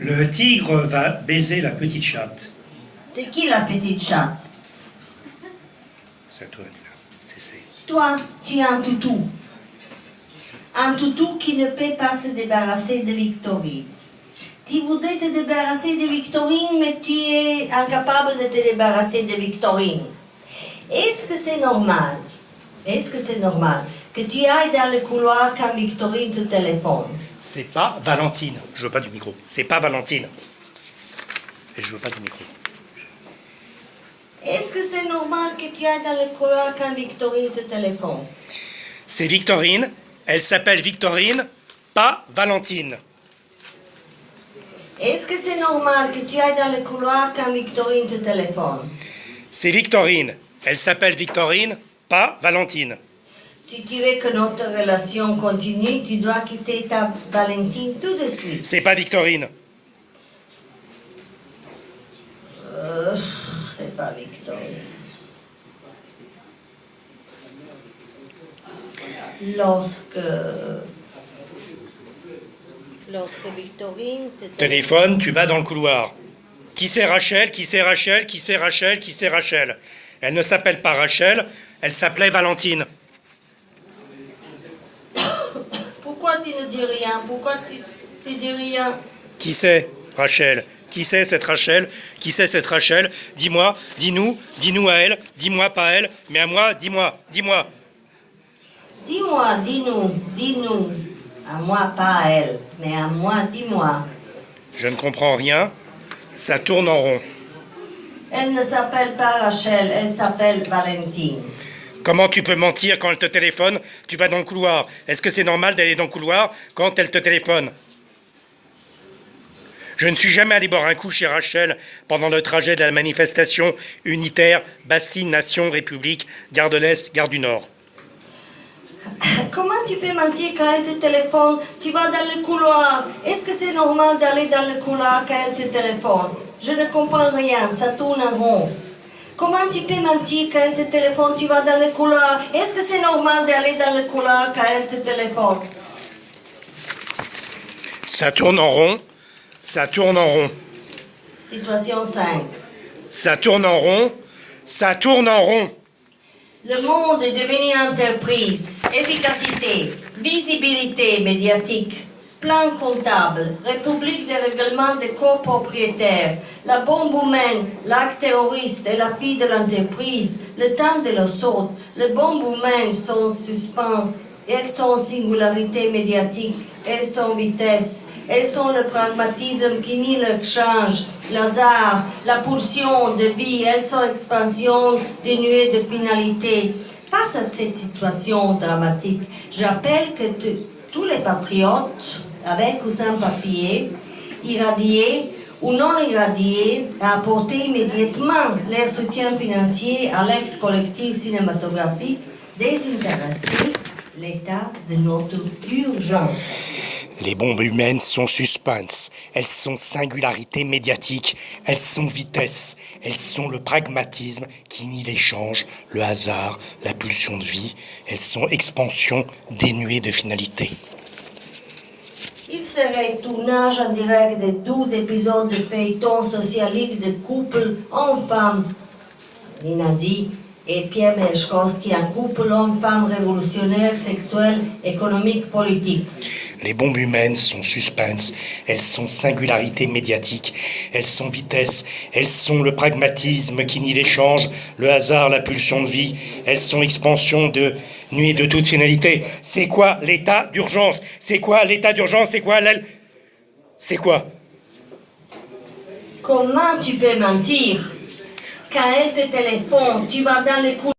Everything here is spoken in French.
Le tigre va baiser la petite chatte. C'est qui la petite chatte? C'est toi, c'est. Toi, tu as un toutou. Un toutou qui ne peut pas se débarrasser de Victorine. Tu voudrais te débarrasser de Victorine, mais tu es incapable de te débarrasser de Victorine. Est-ce que c'est normal? Est-ce que c'est normal que tu ailles dans le couloir quand Victorine te téléphone? C'est pas Valentine. Je veux pas du micro. C'est pas Valentine. Et je veux pas du micro. Est-ce que c'est normal que tu ailles dans le couloir quand Victorine te téléphone? C'est Victorine. Elle s'appelle Victorine, pas Valentine. Est-ce que c'est normal que tu ailles dans le couloir quand Victorine te téléphone? C'est Victorine. Elle s'appelle Victorine, pas Valentine. Si tu veux que notre relation continue, tu dois quitter ta Valentine tout de suite. C'est pas Victorine. C'est pas Victorine. Lorsque Victorine te Téléphone, tu vas dans le couloir. Qui c'est Rachel? Qui c'est Rachel? Qui c'est Rachel? Qui c'est Rachel? Elle ne s'appelle pas Rachel, elle s'appelait Valentine. Pourquoi tu ne dis rien? Pourquoi tu dis rien? Qui c'est Rachel? Qui c'est cette Rachel? Qui c'est cette Rachel? Dis-moi, dis-nous à elle, dis-moi pas à elle, mais à moi, dis-moi. Dis-moi, dis-nous. À moi, pas à elle, mais à moi, dis-moi. Je ne comprends rien, ça tourne en rond. Elle ne s'appelle pas Rachel, elle s'appelle Valentine. Comment tu peux mentir quand elle te téléphone? Tu vas dans le couloir. Est-ce que c'est normal d'aller dans le couloir quand elle te téléphone? Je ne suis jamais allé boire un coup chez Rachel pendant le trajet de la manifestation unitaire Bastille, Nation, République, Gare de l'Est, Gare du Nord. Comment tu peux mentir quand elle te téléphone? Tu vas dans le couloir. Est-ce que c'est normal d'aller dans le couloir quand elle te téléphone? Je ne comprends rien, ça tourne en rond. Comment tu peux mentir quand elle te téléphone? Tu vas dans le couloir. Est-ce que c'est normal d'aller dans le couloir quand elle te téléphone? Ça tourne en rond. Ça tourne en rond. Situation 5. Ça tourne en rond. Ça tourne en rond. Le monde est devenu entreprise, efficacité, visibilité médiatique, plan comptable, république des règlements des copropriétaires, la bombe humaine, l'acte terroriste et la fille de l'entreprise, le temps de leur saute, les bombes humaines sont suspens, elles sont singularité médiatique, elles sont vitesse, elles sont le pragmatisme qui nie le change, l'hasard, la pulsion de vie, elles sont expansion dénuée de finalité. Face à cette situation dramatique, j'appelle que tous les patriotes, avec ou sans papier, irradiés ou non irradiés, à apporter immédiatement leur soutien financier à l'acte collectif cinématographique désintéressé l'état de notre urgence. Les bombes humaines sont suspense, elles sont singularité médiatique, elles sont vitesse, elles sont le pragmatisme qui nie l'échange, le hasard, la pulsion de vie, elles sont expansion dénuée de finalité. Il serait tournage en direct de 12 épisodes de feuilleton socialiste de couple homme-femme, les nazis, et Pierre Merechkowski, un couple homme-femme révolutionnaire, sexuel, économique, politique. Les bombes humaines sont suspense, elles sont singularité médiatique, elles sont vitesse, elles sont le pragmatisme qui nie l'échange, le hasard, la pulsion de vie, elles sont expansion de nuit de toute finalité. C'est quoi l'état d'urgence? C'est quoi l'état d'urgence? C'est quoi C'est quoi? Comment tu peux mentir? Quand elle te téléphone, tu vas dans les couloirs.